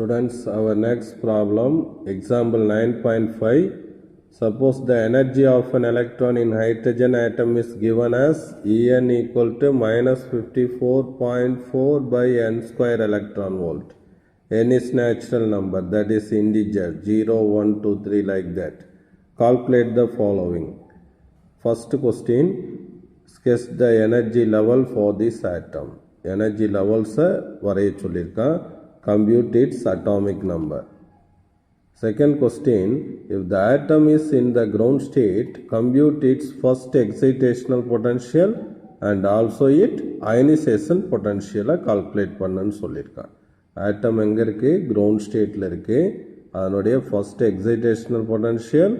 Students, our next problem, example 9.5. Suppose the energy of an electron in hydrogen atom is given as En equal to minus 54.4 by n square electron volt. N is natural number, that is integer, 0, 1, 2, 3 like that. Calculate the following. First question, sketch the energy level for this atom. Energy levels வரைய சொல்லியிருக்கான். Compute its atomic number. Second question, if the atom is in the ground state, compute its first excitational potential and also its ionization potential calculate பண்ணன்னு சொல்லியிருக்கான். Atom எங்க இருக்கு? Ground stateல இருக்கு. அதனுடைய first excitational potential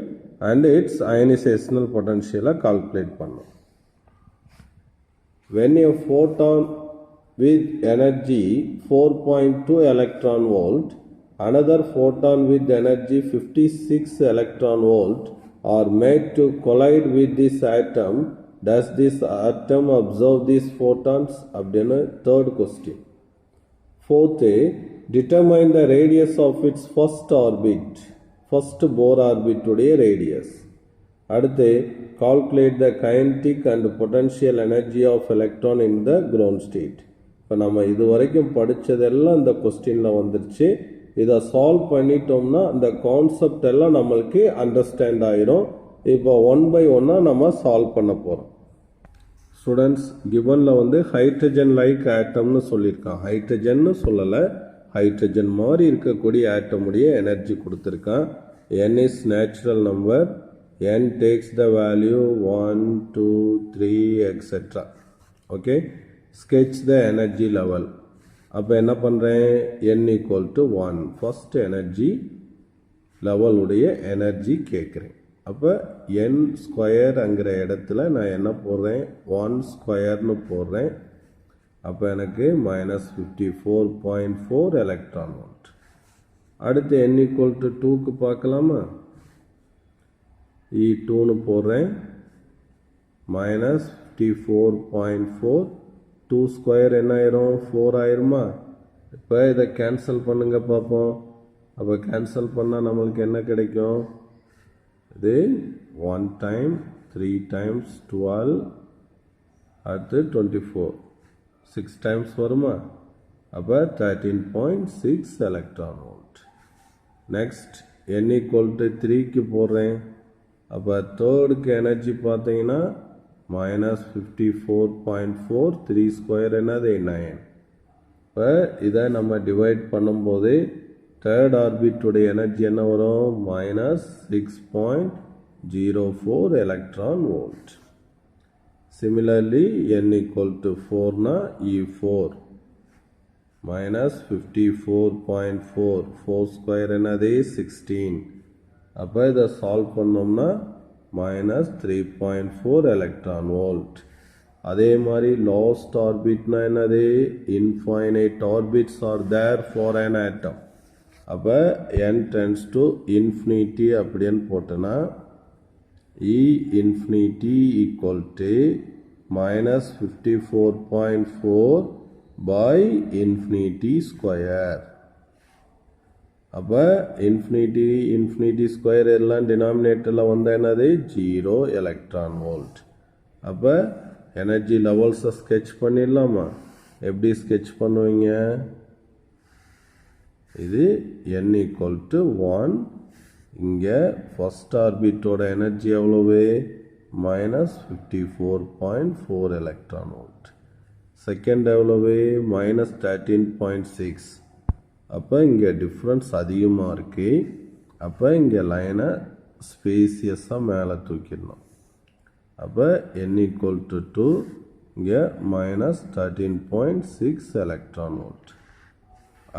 and its ionizational potential calculate பண்ணணும். When a photon with energy 4.2 electron volt, another photon with energy 56 electron volt are made to collide with this atom. Does this atom absorb these photons? அப்படின third question. Fourth, determine the radius of its first orbit. First Bohr orbit உடைய radius. அடுத்து calculate the kinetic and potential energy of electron in the ground state. இப்போ நம்ம இது வரைக்கும் படித்ததெல்லாம் இந்த கொஸ்டினில் வந்துருச்சு. இதை சால்வ் பண்ணிட்டோம்னா இந்த கான்செப்ட் எல்லாம் நம்மளுக்கு அண்டர்ஸ்டாண்ட் ஆயிரும். இப்போ 1 by 1 நம்ம சால்வ் பண்ண போகிறோம். ஸ்டூடெண்ட்ஸ், கிவனில் வந்து ஹைட்ரஜன் லைக் ஆட்டம்னு சொல்லியிருக்கான். ஹைட்ரஜன்னு சொல்லலை, ஹைட்ரஜன் மாதிரி இருக்கக்கூடிய ஆட்டமுடைய எனர்ஜி கொடுத்துருக்கான். n is natural number. n takes the value 1, 2, 3 etc. Okay, sketch the energy level. அப்போ என்ன பண்ணுறேன்? n equal to 1 first energy level உடைய எனர்ஜி கேட்குறேன். அப்போ n ஸ்கொயர்ங்கிற இடத்துல நான் என்ன போடுறேன்? 1 ஸ்கொயர்னு போடுறேன். அப்போ எனக்கு மைனஸ் 54.4 எலக்ட்ரான் வோல்ட். அடுத்து n equal to 2க்கு பார்க்கலாமா? E2னு போடுறேன். மைனஸ் 54.4 2 ஸ்கொயர் என்ன ஆயிரும்? 4 ஆயிருமா? இப்போ இதை கேன்சல் பண்ணுங்க பார்ப்போம். அப்போ கேன்சல் பண்ணால் நம்மளுக்கு என்ன கிடைக்கும்? இது 1 டைம் 3 டைம்ஸ் 12 அடுத்து 24 6 டைம்ஸ் வருமா? அப்போ 13.6 electron volt. Next n equal to 3க்கு போடுறேன். அப்போ தேர்டுக்கு எனர்ஜி பார்த்தீங்கன்னா மைனஸ் 54.4 3 ஸ்கொயர் என்னது 9. இப்போ இதை நம்ம டிவைட் பண்ணும்போது தேர்ட் ஆர்பிட்டுடைய எனர்ஜி என்ன வரும்? Minus 6.04 electron volt. Similarly n equal to 4னா E4 மைனஸ் 54.4 4 ஸ்கொயர் என்னது 16. அப்போ இதை சால்வ் பண்ணோம்னா மைனஸ் 3.4 எலக்ட்ரான் வோல்ட். அதே மாதிரி லாஸ்ட் ஆர்பிட்னா என்னது? Infinite orbits are there for an atom. அப்போ n tends to infinity அப்படின்னு போட்டோன்னா E infinity equal to minus 54.4 by infinity square. அப்போ இன்ஃபினிட்டி ஸ்கொயர் எல்லாம் டினாமினேட்டரில் வந்து என்னது? 0 எலக்ட்ரான் வோல்ட். அப்போ எனர்ஜி லெவல்ஸை ஸ்கெட்ச் பண்ணிடலாமா? எப்படி ஸ்கெட்ச் பண்ணுவீங்க? இது n ஈக்குவல் டு 1. இங்கே ஃபர்ஸ்ட் ஆர்பிட்டோட எனர்ஜி எவ்வளவு? Minus 54.4 electron volt. செகண்ட் எவ்வளவு? மைனஸ் 13.6. அப்போ இங்கே டிஃப்ரென்ஸ் அதிகமாக இருக்குது. அப்போ இங்கே லைனை ஸ்பேசியஸாக மேலே தூக்கிடணும். அப்போ n ஈக்குவல் டு 2, இங்கே மைனஸ் 13.6 எலக்ட்ரான் வோல்ட்.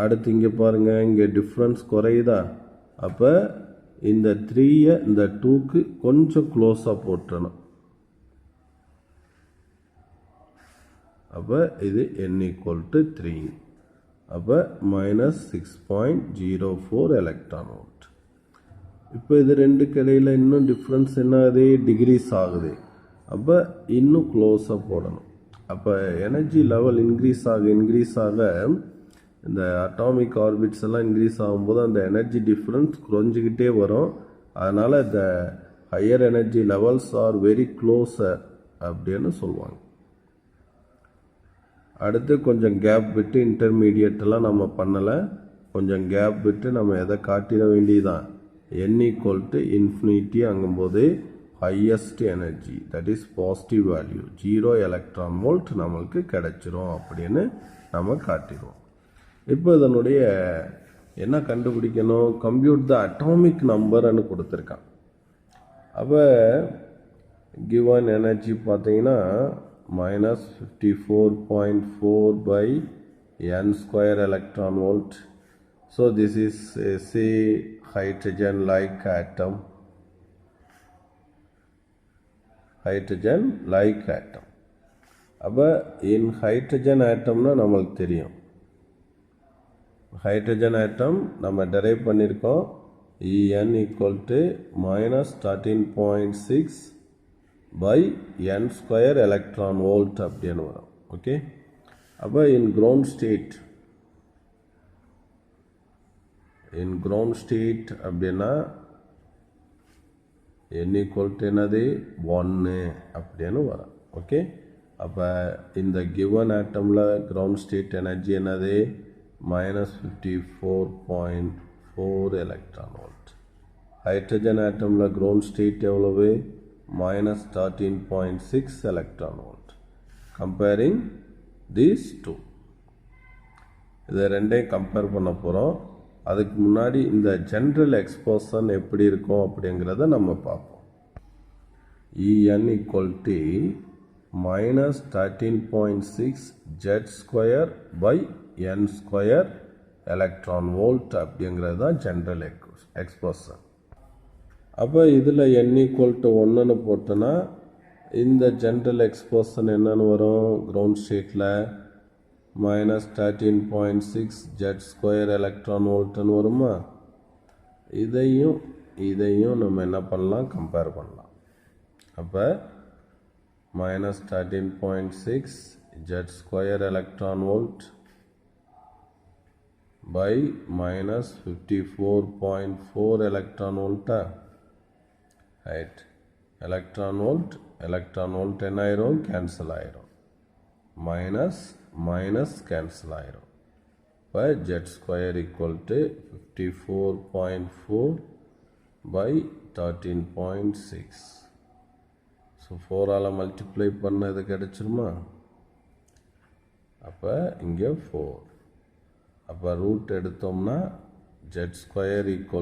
அடுத்து இங்கே பாருங்கள், இங்கே டிஃப்ரென்ஸ் குறையுதா? அப்போ இந்த 3யை இந்த 2க்கு கொஞ்சம் க்ளோஸாக போட்டணும். அப்போ இது n ஈக்குவல் டு 3. அப்போ மைனஸ் 6.04 எலக்ட்ரான் வோல்ட். இப்போ இது ரெண்டுக்கு இடையில் இன்னும் டிஃப்ரென்ஸ் என்ன ஆகுது? டிகிரிஸ் ஆகுது. அப்போ இன்னும் க்ளோஸாக போடணும். அப்போ எனர்ஜி லெவல் இன்க்ரீஸ் ஆக இந்த அட்டாமிக் ஆர்பிட்ஸ் எல்லாம் இன்க்ரீஸ் ஆகும்போது அந்த எனர்ஜி டிஃப்ரென்ஸ் குறைஞ்சிக்கிட்டே வரும். அதனால் இந்த higher energy levels are very closure அப்படின்னு சொல்லுவாங்க. அடுத்து கொஞ்சம் கேப் விட்டு இன்டர்மீடியட்டெல்லாம் நம்ம பண்ணலை, கொஞ்சம் கேப் விட்டு நம்ம எதை காட்டிட வேண்டியதான், n=infinity அங்கும்போது highest energy that is positive value 0 electron volt நம்மளுக்கு கிடைச்சிரும் அப்படின்னு நம்ம காட்டிடுவோம். இப்போ இதனுடைய என்ன கண்டுபிடிக்கணும், கம்ப்யூட் த அட்டாமிக் நம்பர்னு கொடுத்துருக்கான். அப்போ கிவன் எனர்ஜி பார்த்தீங்கன்னா -54.4 by n² electron volt. So this is say hydrogen like atom. அப்போ in hydrogen atomனா நம்மளுக்கு தெரியும், ஹைட்ரஜன் ஆட்டம் நம்ம டெரைவ் பண்ணியிருக்கோம். En -13.6 by n² electron volt அப்படின்னு வரும். ஓகே, அப்போ இன் கிரவுண்ட் ஸ்டேட் அப்படின்னா n என்னது 1 அப்படின்னு வரும். ஓகே, அப்போ இந்த கிவன் ஆட்டமில் கிரவுண்ட் ஸ்டேட் எனர்ஜி என்னது -54.4 எலக்ட்ரான் வோல்ட். ஹைட்ரஜன் ஆட்டமில் கிரவுண்ட் ஸ்டேட் எவ்வளவு -13.6 electron volt. Comparing these two, இதை ரெண்டையும் கம்பேர் பண்ண போகிறோம். அதுக்கு முன்னாடி இந்த ஜென்ரல் எக்ஸ்போஷன் எப்படி இருக்கும் அப்படிங்கிறத நம்ம பார்ப்போம். En -13.6 Z² by n² electron volt அப்படிங்கிறது தான் ஜென்ரல் எக்ஸ்போஷன். அப்போ இதில் n=1ன்னு போட்டோன்னா இந்த ஜென்ரல் எக்ஸ்போஷன் என்னன்னு வரும், கிரவுண்ட் ஸ்டேட்டில் -13.6 Z² எலக்ட்ரான் வோல்ட்னு வருமா. இதையும் நம்ம என்ன பண்ணலாம், கம்பேர் பண்ணலாம். அப்போ -13.6 Z² electron volt by -54.4 electron வோல்ட்டா, ரைட். எலக்ட்ரான் வோல்ட் என்ன ஆயிரும், கேன்சல் ஆயிரும், மைனஸ் கேன்சல் ஆயிரும். இப்போ Z² =54.4 by 13.6. ஸோ 4ஆல் மல்டிப்ளை பண்ண இது கிடச்சிருமா. அப்போ இங்கே 4, அப்போ ரூட் எடுத்தோம்னா Z² =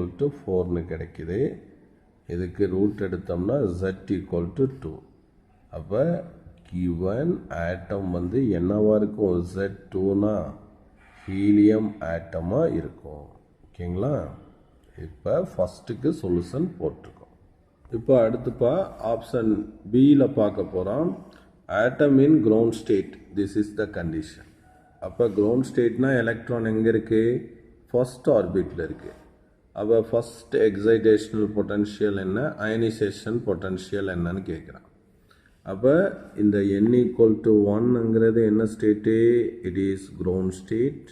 4ன்னு கிடைக்குது. இதுக்கு ரூட் எடுத்தோம்னா Z = 2. அப்போ கிவன் ஆட்டம் வந்து என்னவா இருக்கும், Z2னா ஹீலியம் ஆட்டமாக இருக்கும். ஓகேங்களா, இப்போ ஃபஸ்ட்டுக்கு சொல்யூஷன் போட்டிருக்கோம். இப்போ அடுத்துப்பா ஆப்ஷன் பியில் பார்க்க போகிறோம். Atom in ground state, this is the condition. அப்போ கிரவுண்ட் ஸ்டேட்னா எலக்ட்ரான் எங்கே இருக்குது, ஃபர்ஸ்ட் ஆர்பிட்டில் இருக்குது. அப்போ ஃபஸ்ட் எக்ஸைட்டேஷனல் பொட்டன்ஷியல் என்ன, அயனைசேஷன் பொட்டன்ஷியல் என்னன்னு கேட்குறான். அப்போ இந்த n=1ங்கிறது என்ன state, it is ground state.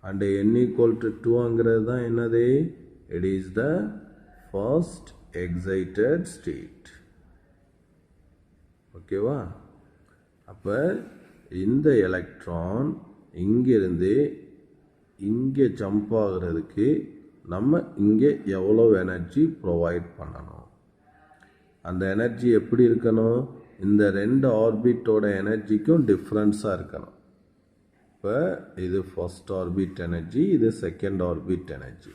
And n=2ங்கிறது தான் என்னது, it is the first excited state. ஓகேவா. அப்போ இந்த எலக்ட்ரான் இங்கிருந்து இங்கே ஜம்ப் ஆகிறதுக்கு நம்ம இங்கே எவ்வளோ எனர்ஜி ப்ரொவைட் பண்ணணும், அந்த எனர்ஜி எப்படி இருக்கணும், இந்த ரெண்டு ஆர்பிட்டோட எனர்ஜிக்கும் டிஃப்ரென்ஸாக இருக்கணும். இப்போ இது ஃபர்ஸ்ட் ஆர்பிட் எனர்ஜி, இது செகண்ட் ஆர்பிட் எனர்ஜி.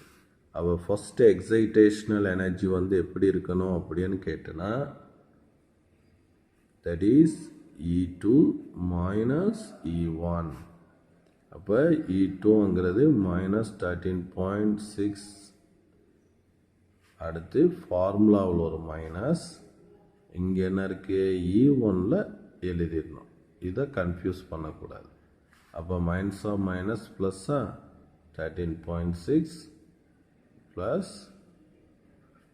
அப்போ ஃபர்ஸ்ட் எக்ஸைட்டேஷனல் எனர்ஜி வந்து எப்படி இருக்கணும் அப்படின்னு கேட்டோன்னா, that is E2 minus E1. அப்போ E2ங்கிறது -13.6. அடுத்து ஃபார்முலாவில் ஒரு மைனஸ், இங்கே என்ன இருக்குது, E1ல் எழுதிடணும். இதை கன்ஃபியூஸ் பண்ணக்கூடாது. அப்போ மைனஸ் ஆஃப் மைனஸ் ப்ளஸ்ஸா 13.6 ப்ளஸ்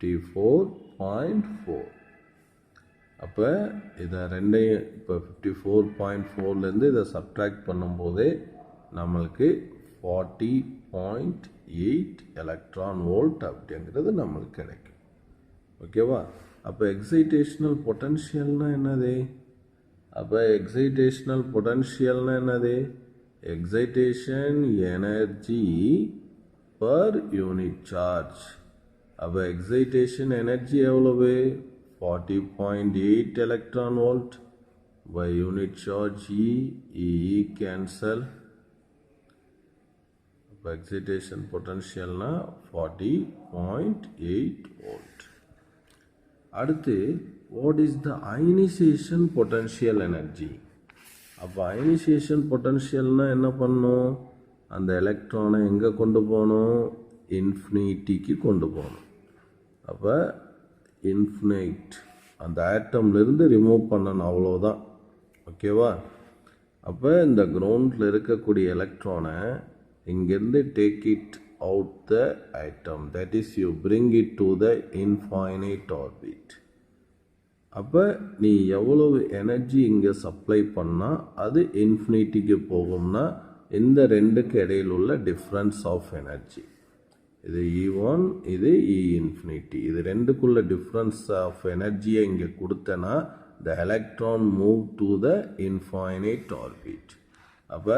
54.4. அப்போ இதை ரெண்டையும் இப்போ 54.4லேருந்து இதை சப்ட்ராக்ட் பண்ணும்போது நம்மளுக்கு 40.8 எலக்ட்ரான் வோல்ட் அப்படிங்கிறது நம்மளுக்கு கிடைக்கும். ஓகேவா? அப்போ எக்ஸைட்டேஷனல் பொட்டன்ஷியல்னா என்னது? அப்போ எக்ஸைட்டேஷனல் பொட்டன்ஷியல்னா என்னது? Excitation energy per unit charge. அப்போ எக்ஸைட்டேஷன் எனர்ஜி எவ்வளவு? 40.8 electron volt by unit charge E cancel. Excitation potential na 40.8 volt. அடுத்து what is the ionization potential energy? அப்போ ionization potential na என்ன பண்ணும்? அந்த எலக்ட்ரானை எங்கே கொண்டு போகணும்? இன்ஃபினிட்டிக்கு கொண்டு போகணும். அப்போ இன்ஃபினைட் அந்த ஆட்டம்லேருந்து ரிமூவ் பண்ணணும், அவ்வளோதான். ஓகேவா? அப்போ இந்த கிரவுண்டில் இருக்கக்கூடிய எலக்ட்ரானை இங்கேருந்து take it out the atom, that is you bring it to the infinite orbit. அப்போ நீ எவ்வளவு எனர்ஜி இங்கே சப்ளை பண்ணால் அது இன்ஃபினிட்டிக்கு போகும்னா இந்த ரெண்டுக்கு இடையில் உள்ள டிஃப்ரென்ஸ் ஆஃப் எனர்ஜி. இது E1, இது E infinity. இது ரெண்டுக்குள்ள டிஃப்ரென்ஸ் ஆஃப் எனர்ஜியை இங்கே கொடுத்தனா the electron move to the infinite orbit. அப்போ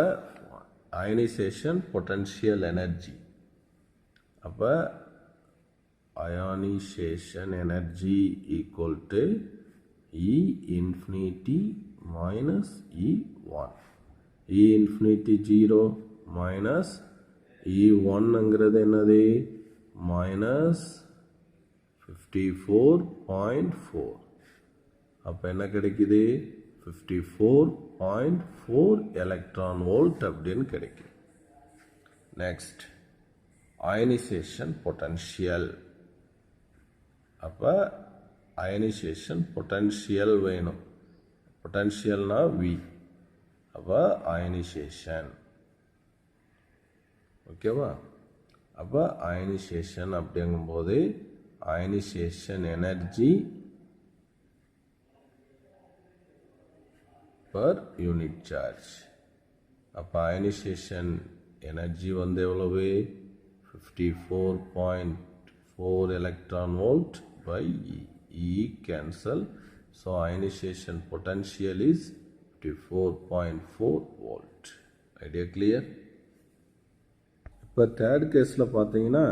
ionization potential energy. அப்போ ionization energy equal to E infinity minus E1. E infinity 0 minus E1ங்கிறது என்னது? minus 54.4. அப்போ என்ன கிடைக்குது? 54.4 எலக்ட்ரான் வோல்ட் அப்படின்னு கிடைக்கும். Next ionization potential. அப்போ அயனைசேஷன் பொட்டன்ஷியல் வேணும். பொட்டன்ஷியல்னா V. அப்போ அயனைசேஷன். ஓகேவா? அப்போ அயனைசேஷன் அப்படிங்கும்போது ionization energy per unit charge. அப்போ அயனைசேஷன் எனர்ஜி வந்து எவ்வளவு? 54.4 electron volt by E cancel. So ionization potential is 54.4 volt. Idea clear? இப்போ தேர்ட் கேஸில் பார்த்தீங்கன்னா,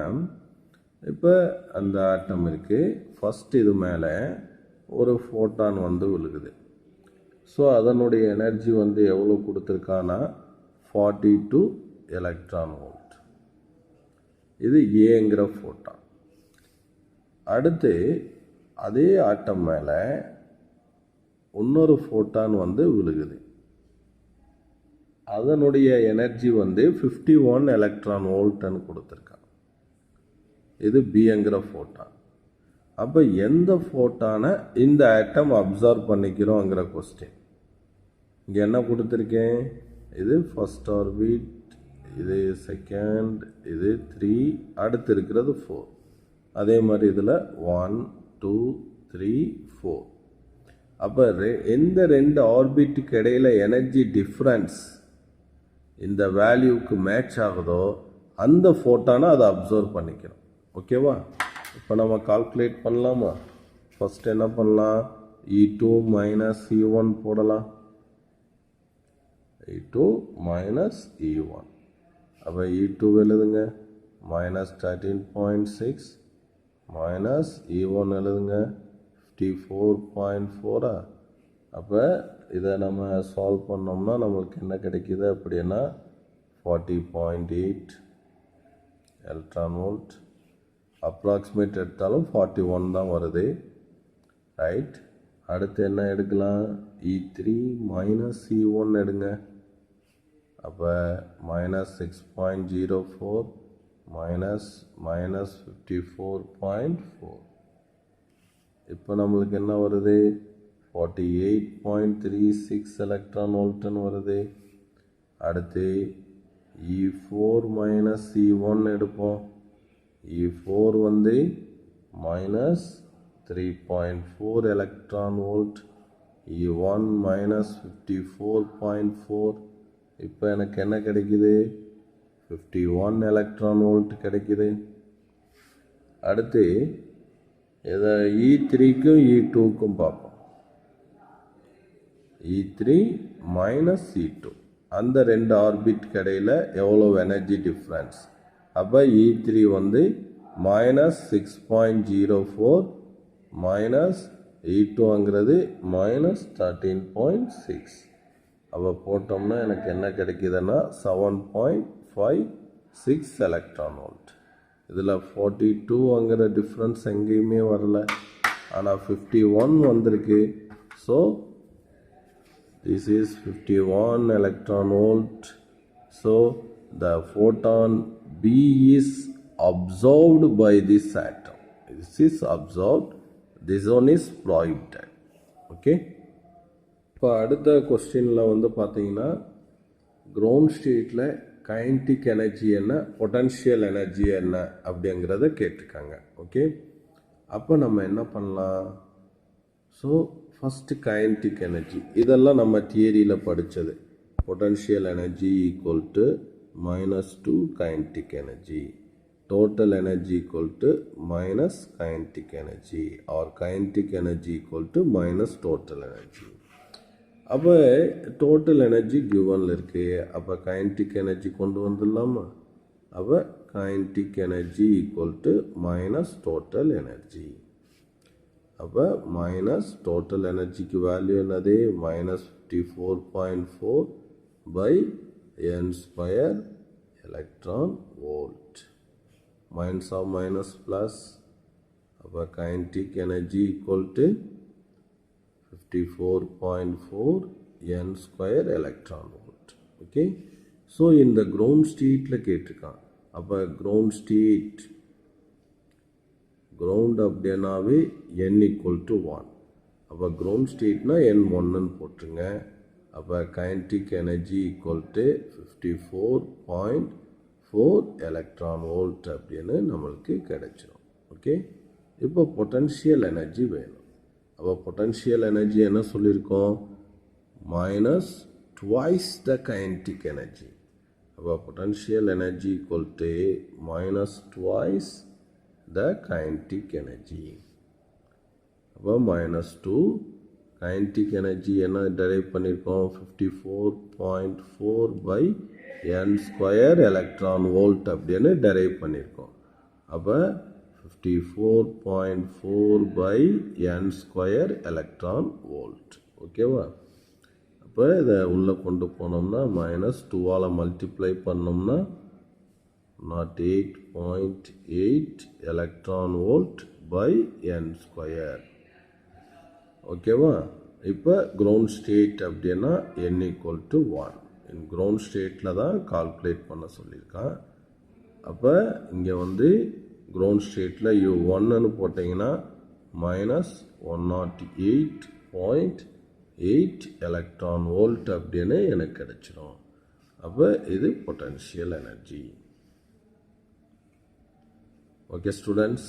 இப்போ அந்த ஆட்டம் இருக்குது. ஃபஸ்ட் இது மேலே ஒரு ஃபோட்டான் வந்து விழுகுது. ஸோ அதனுடைய எனர்ஜி வந்து எவ்வளோ கொடுத்துருக்கானா 42 எலக்ட்ரான் வோல்ட். இது ஏங்கிற ஃபோட்டான். அடுத்து அதே ஆட்டம் மேலே இன்னொரு ஃபோட்டான் வந்து விழுகுது. அதனுடைய எனர்ஜி வந்து 51 எலக்ட்ரான் வோல்ட்னு கொடுத்துருக்கான். இது பிங்கிற ஃபோட்டான். அப்போ எந்த ஃபோட்டானை இந்த ஆட்டம் அப்சார்வ் பண்ணிக்கிறோங்கிற கொஸ்டின். இங்கே என்ன கொடுத்துருக்கேன்? இது ஃபர்ஸ்ட் ஆர்பிட், இது செகண்ட், இது 3, அடுத்து இருக்கிறது 4. அதே மாதிரி இதில் 1 2 3 4. அப்போ எந்த ரெண்டு ஆர்பிட்டுக்கு இடையில் எனர்ஜி டிஃப்ரென்ஸ் இந்த வேல்யூக்கு மேட்ச் ஆகுதோ அந்த ஃபோட்டானை அதை அப்சர்வ் பண்ணிக்கிறோம். ஓகேவா? இப்போ நம்ம கால்குலேட் பண்ணலாமா? ஃபஸ்ட் என்ன பண்ணலாம்? E2 மைனஸ் E1 போடலாம். E2 minus E1. அப்போ E2 எழுதுங்க மைனஸ் 13.6 மைனஸ் E1 எழுதுங்க 54.4. அப்போ இதை நம்ம சால்வ் பண்ணோம்னா நம்மளுக்கு என்ன கிடைக்கிது அப்படின்னா 40.8 எலக்ட்ரான் வோல்ட். அப்ராக்சிமேட் எடுத்தாலும் 41 தான் வருது. ரைட். அடுத்து என்ன எடுக்கலாம்? E3 மைனஸ் E1 எடுங்க. அப்போ மைனஸ் 6.04 மைனஸ் 54.4. இப்போ நம்மளுக்கு என்ன வருது? 48.36 எலக்ட்ரான் வோல்ட்னு வருது. அடுத்து E4 மைனஸ் E1 எடுப்போம். E4 வந்து minus 3.4 electron volt. E1 minus 54.4. இப்போ எனக்கு என்ன கிடைக்குது? 51 எலக்ட்ரான் வோல்ட் கிடைக்குது. அடுத்து இதை E3க்கும் E2க்கும் பார்ப்போம். E3 மைனஸ் E2 அந்த ரெண்டு ஆர்பிட் இடையில் எவ்வளோ எனர்ஜி டிஃப்ரென்ஸ்? அப்போ E3 வந்து மைனஸ் 6.04 மைனஸ் E2ங்கிறது மைனஸ் 13.6. அப்போ போட்டோம்னா எனக்கு என்ன கிடைக்குதுன்னா 7.56 எலக்ட்ரான் வோல்ட். இதில் 42ங்கிற டிஃப்ரென்ஸ் எங்கேயுமே வரல, ஆனால் 51 வந்திருக்கு. So this is 51 electron volt. So the photon B is absorbed by this atom. This is absorbed. This one is prohibited. Okay. இப்போ அடுத்த கொஸ்டினில் வந்து பார்த்தீங்கன்னா கிரவுண்ட் ஸ்டேட்டில் கைனடிக் எனர்ஜி என்ன, பொட்டன்ஷியல் எனர்ஜி என்ன அப்படிங்கிறத கேட்டிருக்காங்க. ஓகே, அப்போ நம்ம என்ன பண்ணலாம்? ஸோ ஃபஸ்ட்டு கைனடிக் எனர்ஜி, இதெல்லாம் நம்ம தியரியில் படித்தது. Potential energy equal to -2 kinetic energy, total energy equal to minus kinetic energy, or kinetic energy equal to minus total energy. அப்போ டோட்டல் எனர்ஜி கிவனில் இருக்குது. அப்போ கைனடிக் எனர்ஜி கொண்டு வந்துடலாமா? அப்போ kinetic energy equal to minus total energy. அப்போ minus total எனர்ஜிக்கு value என்னது? Minus 54.4 by n square electron volt. Minus of minus plus. அப்போ kinetic energy equal to 54.4 n square electron volt. Okay, so இந்த ground ஸ்டேட்டில் கேட்டிருக்கான். அப்போ ground state, ground அப்படின்னாவே n equal to 1. அப்போ கிரவுண்ட் ஸ்டேட்னா n1ன்னு போட்டுருங்க. அப்போ kinetic energy equal to 54.4 electron volt அப்படின்னு நம்மளுக்கு கிடைச்சிடும். ஓகே, இப்போ பொட்டன்ஷியல் எனர்ஜி வேணும். அப்போ பொட்டன்ஷியல் எனர்ஜி என்ன சொல்லியிருக்கோம்? Minus twice the kinetic energy. அப்போ potential energy equal to minus twice the kinetic energy. அப்போ -2 கைனடிக் எனர்ஜி என்ன டெரைவ் பண்ணியிருக்கோம்? 54.4 by n square electron volt அப்படின்னு டெரைவ் பண்ணியிருக்கோம். அப்போ 54.4 by n square electron volt. ஓகேவா? அப்போ இதை உள்ளே கொண்டு போனோம்னா -2ஆல் மல்டிப்ளை பண்ணோம்னா 8.8 electron volt by n square. ஓகேவா? இப்போ கிரவுண்ட் ஸ்டேட் அப்படின்னா n ஈக்குவல் டு 1. கிரவுண்ட் ஸ்டேட்டில் தான் கால்குலேட் பண்ண சொல்லியிருக்கான். அப்போ இங்கே வந்து கிரவுண்ட் ஸ்டேட்டில் U1ன்னு போட்டிங்கன்னா மைனஸ் 108.8 எலக்ட்ரான் வோல்ட் அப்படின்னு எனக்கு கிடைச்சிடும். அப்போ இது பொட்டன்ஷியல் எனர்ஜி. Okay students.